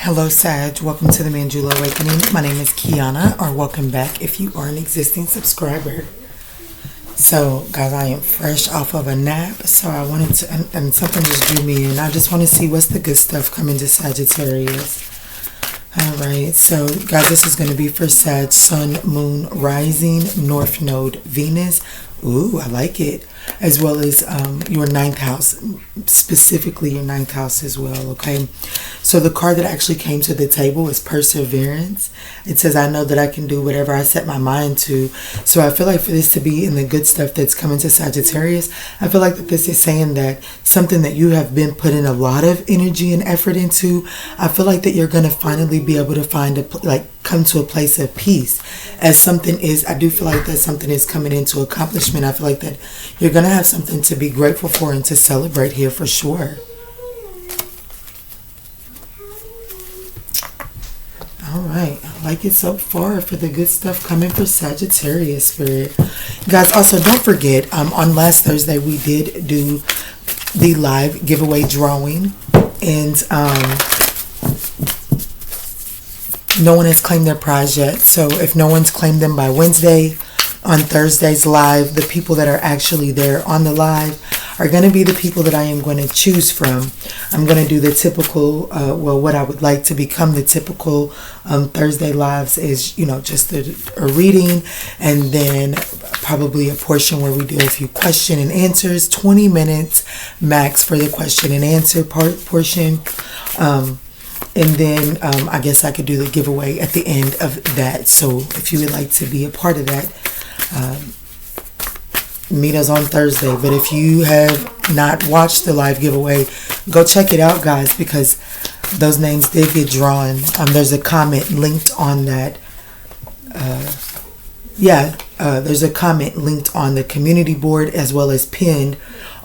Hello Sag, welcome to the ManjulaAwakening. My name is Kiana, or welcome back if you are an existing subscriber. So guys, I am fresh off of a nap, so I wanted to, and something just drew me in. I just want to see what's the good stuff coming to Sagittarius. Alright, so guys, this is going to be for Sag, Sun, Moon, Rising, North Node, Venus. Ooh, I like it. As well as your 9th house, specifically your 9th house as well, okay? So the card that actually came to the table is Perseverance. It says, I know that I can do whatever I set my mind to. So I feel like for this to be in the good stuff that's coming to Sagittarius, I feel like that this is saying that something that you have been putting a lot of energy and effort into, I feel like that you're going to finally be able to find come to a place of peace. As something is, I do feel like that something is coming into accomplishment. I feel like that you're going to have something to be grateful for and to celebrate here for sure. All right, I like it so far for the good stuff coming for Sagittarius Spirit. Guys, also don't forget, on last Thursday we did do the live giveaway drawing, and no one has claimed their prize yet. So if no one's claimed them by Wednesday, on Thursday's live, the people that are actually there on the live are going to be the people that I am going to choose from. I'm going to do the typical, what I would like to become the typical Thursday lives is, just a reading, and then probably a portion where we do a few question and answers, 20 minutes max for the question and answer portion. And then I guess I could do the giveaway at the end of that. So if you would like to be a part of that, meet us on Thursday. But if you have not watched the live giveaway, go check it out, guys, because those names did get drawn. There's a comment linked on that. There's a comment linked on the community board as well as pinned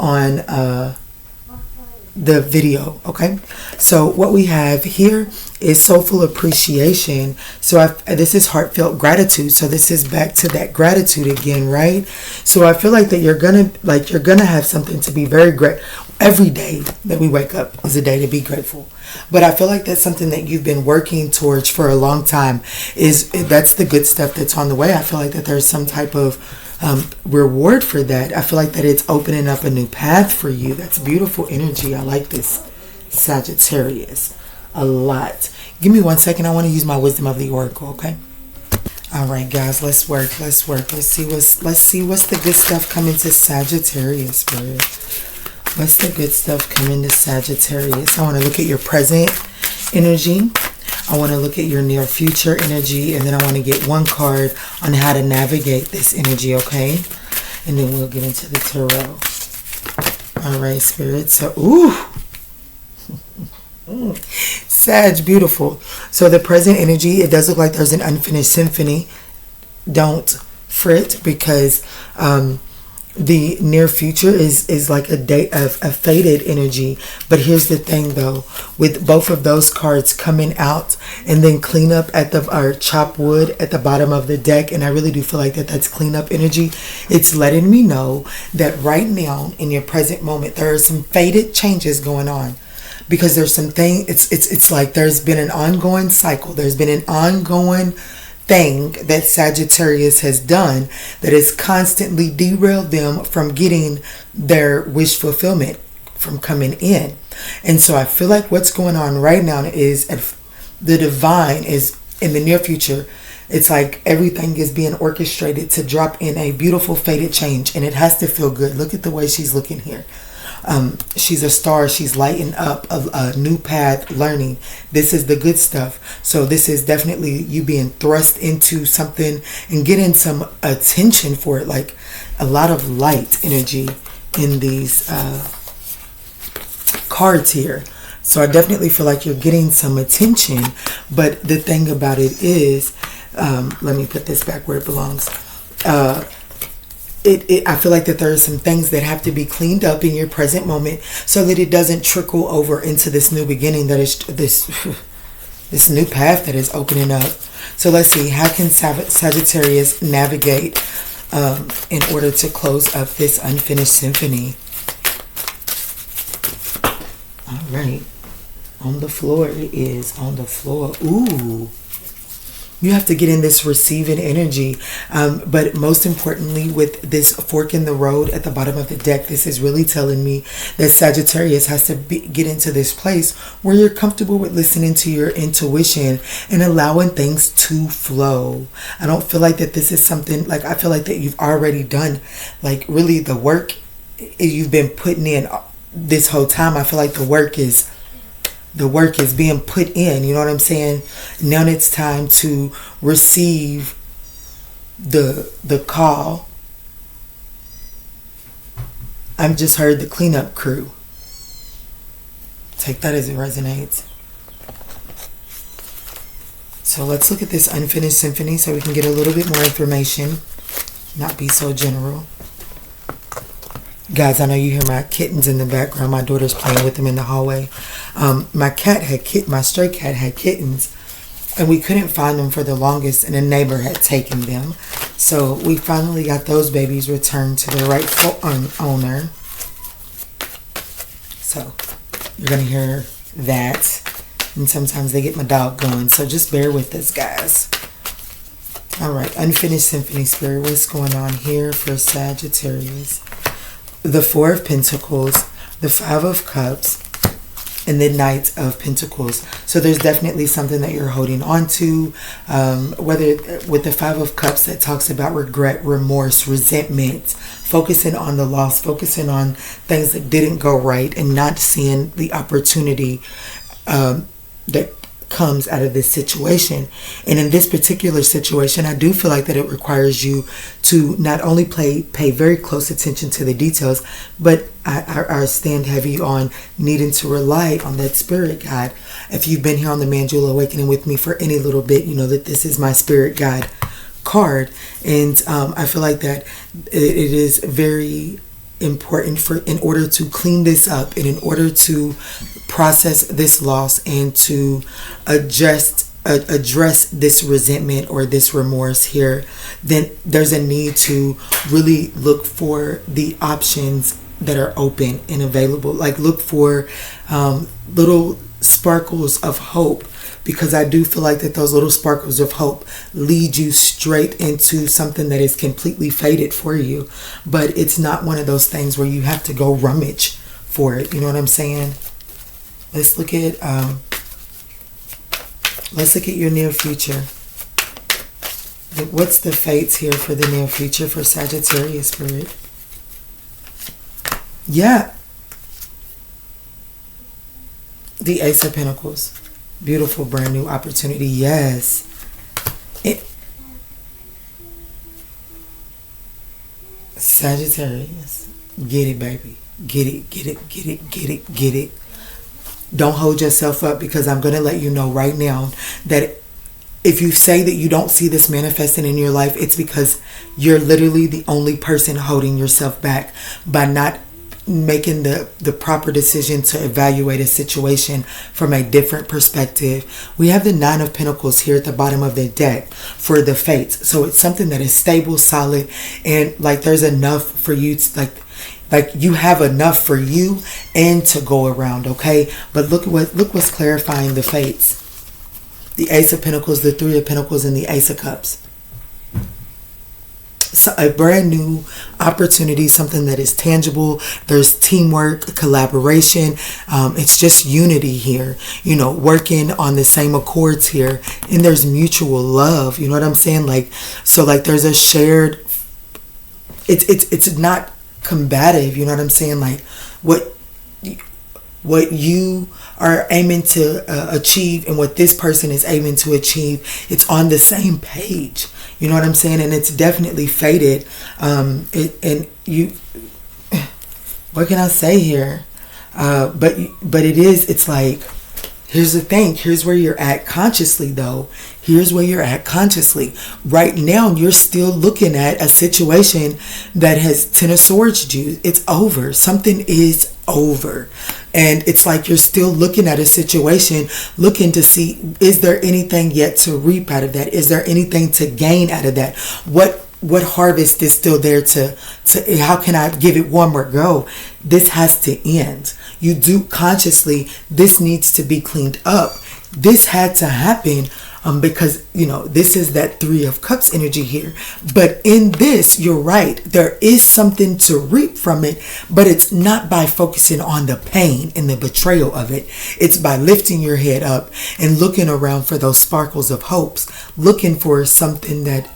on the video. Okay, so what we have here is soulful appreciation. So this is heartfelt gratitude. So this is back to that gratitude again, right? So I feel like that you're gonna have something to be very grateful. Every day that we wake up is a day to be grateful. But I feel like that's something that you've been working towards for a long time. That's the good stuff that's on the way. I feel like that there's some type of reward for that. I feel like that it's opening up a new path for you. That's beautiful energy. I like this, Sagittarius, a lot. Give me 1 second. I want to use my wisdom of the oracle. Okay. All right, guys. Let's work. Let's see what's the good stuff coming to Sagittarius, Spirit. What's the good stuff coming to Sagittarius? I want to look at your present energy. I want to look at your near future energy, and then I want to get one card on how to navigate this energy, okay? And then we'll get into the tarot. All right, Spirit. So, Sag, beautiful. So the present energy, it does look like there's an unfinished symphony. Don't fret, because the near future is like a day of a faded energy. But here's the thing, though, with both of those cards coming out and then clean up or chop wood at the bottom of the deck, and I really do feel like that's cleanup energy. It's letting me know that right now in your present moment there are some faded changes going on, because there's something. It's like there's been an ongoing cycle. There's been an ongoing thing that Sagittarius has done that has constantly derailed them from getting their wish fulfillment from coming in. And so I feel like what's going on right now is the divine is in the near future. It's like everything is being orchestrated to drop in a beautiful faded change, and it has to feel good. Look at the way she's looking here. She's a star. She's lighting up a new path, learning. This is the good stuff. So this is definitely you being thrust into something and getting some attention for it, like a lot of light energy in these cards here. So I definitely feel like you're getting some attention. But the thing about it is, let me put this back where it belongs. I feel like that there are some things that have to be cleaned up in your present moment so that it doesn't trickle over into this new beginning, that is this new path that is opening up. So let's see, how can Sagittarius navigate in order to close up this unfinished symphony? All right. On the floor. It is on the floor. Ooh. You have to get in this receiving energy. But most importantly, with this fork in the road at the bottom of the deck, this is really telling me that Sagittarius has to get into this place where you're comfortable with listening to your intuition and allowing things to flow. I don't feel like that this is something, like I feel like that you've already done, like really the work you've been putting in this whole time. I feel like the work is being put in, you know what I'm saying? Now it's time to receive the call. I've just heard the cleanup crew. Take that as it resonates. So let's look at this unfinished symphony so we can get a little bit more information, not be so general. Guys, I know you hear my kittens in the background. My daughter's playing with them in the hallway. My stray cat had kittens, and we couldn't find them for the longest, and a neighbor had taken them. So we finally got those babies returned to their rightful owner. So you're going to hear that. And sometimes they get my dog going. So just bear with us, guys. All right, unfinished symphony spirit. What's going on here for Sagittarius? The Four of Pentacles, the Five of Cups, and the Knight of Pentacles. So there's definitely something that you're holding on to, whether with the Five of Cups that talks about regret, remorse, resentment, focusing on the loss, focusing on things that didn't go right, and not seeing the opportunity that comes out of this situation. And in this particular situation, I do feel like that it requires you to not only pay very close attention to the details, but I stand heavy on needing to rely on that spirit guide. If you've been here on the Manjula Awakening with me for any little bit, you know that this is my spirit guide card. And I feel like that it is very important in order to clean this up and in order to process this loss and to address this resentment or this remorse here, then there's a need to really look for the options that are open and available. Like look for little sparkles of hope, because I do feel like that those little sparkles of hope lead you straight into something that is completely fated for you. But it's not one of those things where you have to go rummage for it. You know what I'm saying? Let's look at your near future. What's the fates here for the near future for Sagittarius spirit? Yeah. The Ace of Pentacles. Beautiful brand new opportunity. Yes. Sagittarius. Get it, baby. Get it, get it, get it, get it, get it. Don't hold yourself up, because I'm going to let you know right now that if you say that you don't see this manifesting in your life, it's because you're literally the only person holding yourself back by not making the proper decision to evaluate a situation from a different perspective. We have the Nine of Pentacles here at the bottom of the deck for the fates. So it's something that is stable, solid, and like there's enough for you to, like you have enough for you and to go around, okay? But look what's clarifying the fates. The Ace of Pentacles, the Three of Pentacles, and the Ace of Cups. So a brand new opportunity, something that is tangible. There's teamwork, collaboration. It's just unity here, you know, working on the same accords here. And there's mutual love, you know what I'm saying? Like, so like there's a shared, it's not combative, you know what I'm saying? Like what you are aiming to achieve and what this person is aiming to achieve, it's on the same page. You know what I'm saying? And it's definitely fated. What can I say here? But it's like, here's the thing. Here's where you're at consciously, though. Here's where you're at consciously. Right now, you're still looking at a situation that has Ten of Swords you. It's over. Something is over. And it's like you're still looking at a situation, looking to see, is there anything yet to reap out of that? Is there anything to gain out of that? What what harvest is still there to how can I give it one more go? This has to end. You do consciously, this needs to be cleaned up. This had to happen because, this is that Three of Cups energy here. But in this, you're right. There is something to reap from it, but it's not by focusing on the pain and the betrayal of it. It's by lifting your head up and looking around for those sparkles of hopes, looking for something that,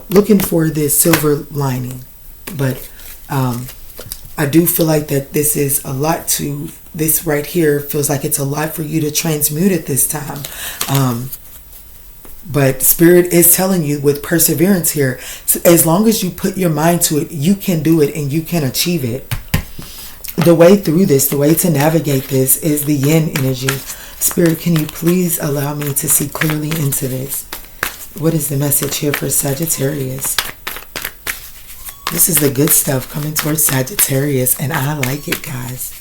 looking for this silver lining. But I do feel like that this is a lot this right here feels like it's a lot for you to transmute at this time. But Spirit is telling you with perseverance here, as long as you put your mind to it, you can do it and you can achieve it. The way through this, the way to navigate this is the yin energy. Spirit, can you please allow me to see clearly into this? What is the message here for Sagittarius? This is the good stuff coming towards Sagittarius, and I like it, guys.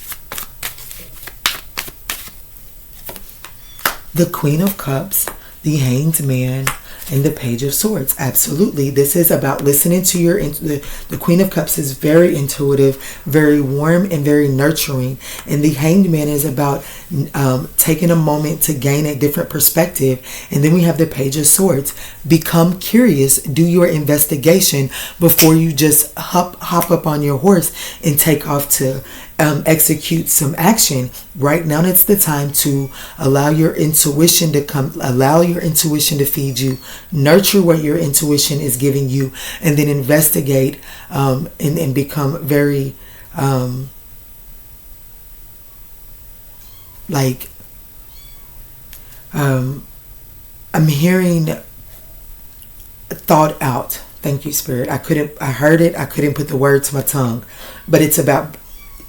The Queen of Cups, the Hanged Man, and the Page of Swords. Absolutely. This is about listening to the Queen of Cups is very intuitive, very warm, and very nurturing. And the Hanged Man is about taking a moment to gain a different perspective. And then we have the Page of Swords. Become curious. Do your investigation before you just hop up on your horse and take off to execute some action. Right now, it's the time to allow your intuition to feed you, nurture what your intuition is giving you, and then investigate and become very I'm hearing thought out. Thank you, Spirit. I heard it. I couldn't put the word to my tongue, but it's about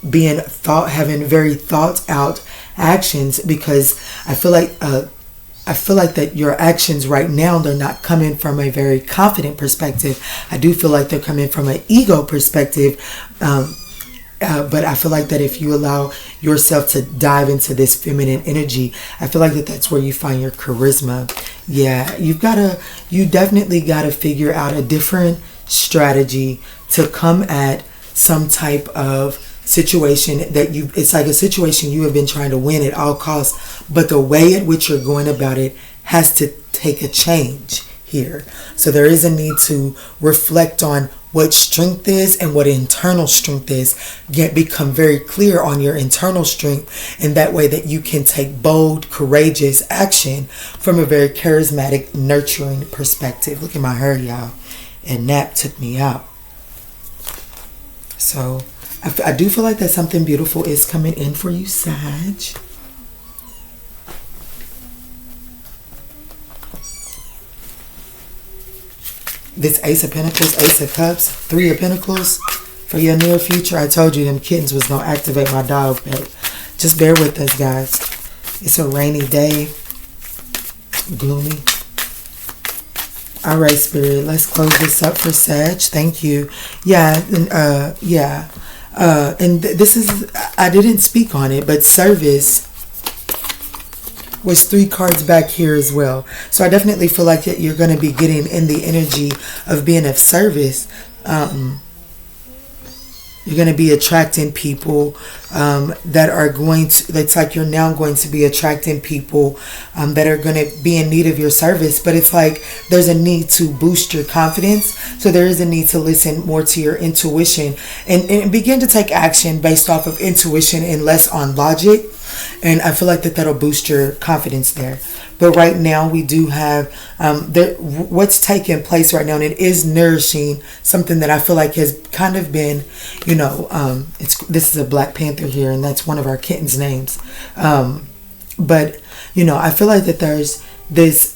having very thought out actions, because I feel like that your actions right now, they're not coming from a very confident perspective. I do feel like they're coming from an ego perspective. But I feel like that if you allow yourself to dive into this feminine energy, I feel like that's where you find your charisma. Yeah, you definitely gotta figure out a different strategy to come at some type of situation it's like a situation you have been trying to win at all costs, but the way at which you're going about it has to take a change here. So there is a need to reflect on what strength is and what internal strength is. Become very clear on your internal strength, and that way that you can take bold, courageous action from a very charismatic, nurturing perspective. Look at my hair, y'all. And that took me out. So I do feel like that something beautiful is coming in for you, Sag. This Ace of Pentacles, Ace of Cups, Three of Pentacles for your near future. I told you them kittens was going to activate my dog, but just bear with us, guys. It's a rainy day, gloomy. All right, Spirit, let's close this up for Sag. Thank you. And this is, I didn't speak on it, but service was 3 cards back here as well. So I definitely feel like that you're going to be getting in the energy of being of service. You're going to be attracting people that are going to, it's like you're now going to be attracting people that are going to be in need of your service. But it's like there's a need to boost your confidence. So there is a need to listen more to your intuition and begin to take action based off of intuition and less on logic. And I feel like that'll boost your confidence there. But right now we do have what's taking place right now, and it is nourishing something that I feel like has kind of been, this is a Black Panther here, and that's one of our kittens' names. But I feel like that there's this,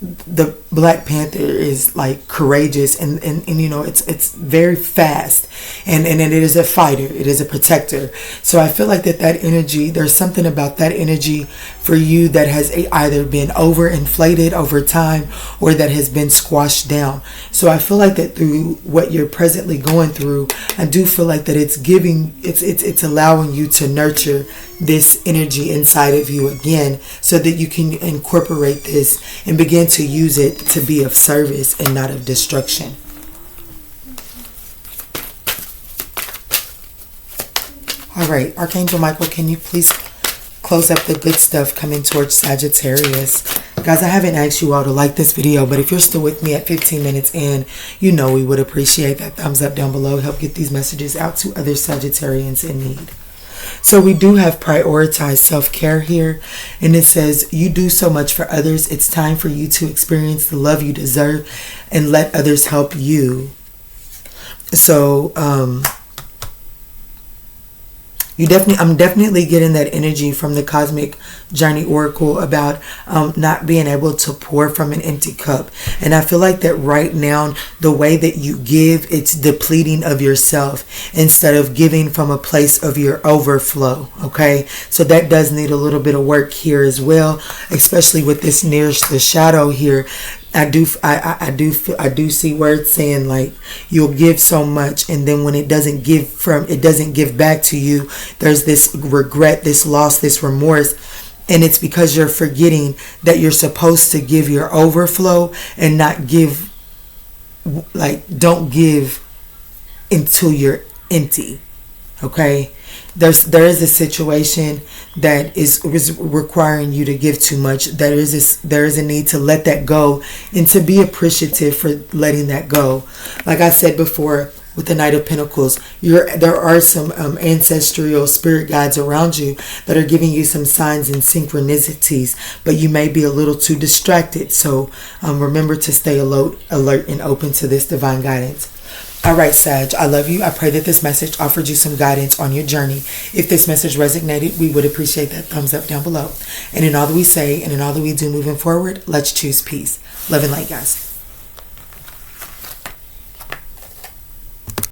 the Black Panther is like courageous and it's very fast and it is a fighter, it is a protector. So I feel like that energy, there's something about that energy for you that has either been overinflated over time or that has been squashed down. So I feel like that through what you're presently going through, I do feel like that it's allowing you to nurture this energy inside of you again, so that you can incorporate this and begin to use it to be of service and not of destruction. All right, Archangel Michael, can you please close up the good stuff coming towards Sagittarius? Guys, I haven't asked you all to like this video, but if you're still with me at 15 minutes in, you know we would appreciate that thumbs up down below. Help get these messages out to other Sagittarians in need. So we do have prioritized self-care here, and it says, you do so much for others. It's time for you to experience the love you deserve and let others help you. So, I'm definitely getting that energy from the Cosmic Journey Oracle about not being able to pour from an empty cup. And I feel like that right now, the way that you give, it's depleting of yourself instead of giving from a place of your overflow. Okay, so that does need a little bit of work here as well, especially with this nearest the shadow here. I do see words saying like you'll give so much, and then when it doesn't give back to you, there's this regret, this loss, this remorse, and it's because you're forgetting that you're supposed to give your overflow and not give, like, don't give until you're empty. Okay, there is a situation that is requiring you to give too much. There is a need to let that go and to be appreciative for letting that go. Like I said before, with the Knight of Pentacles, there are some ancestral spirit guides around you that are giving you some signs and synchronicities, but you may be a little too distracted. So remember to stay alert and open to this divine guidance. All right, Sag, I love you. I pray that this message offered you some guidance on your journey. If this message resonated, we would appreciate that thumbs up down below. And in all that we say and in all that we do moving forward, let's choose peace. Love and light, guys.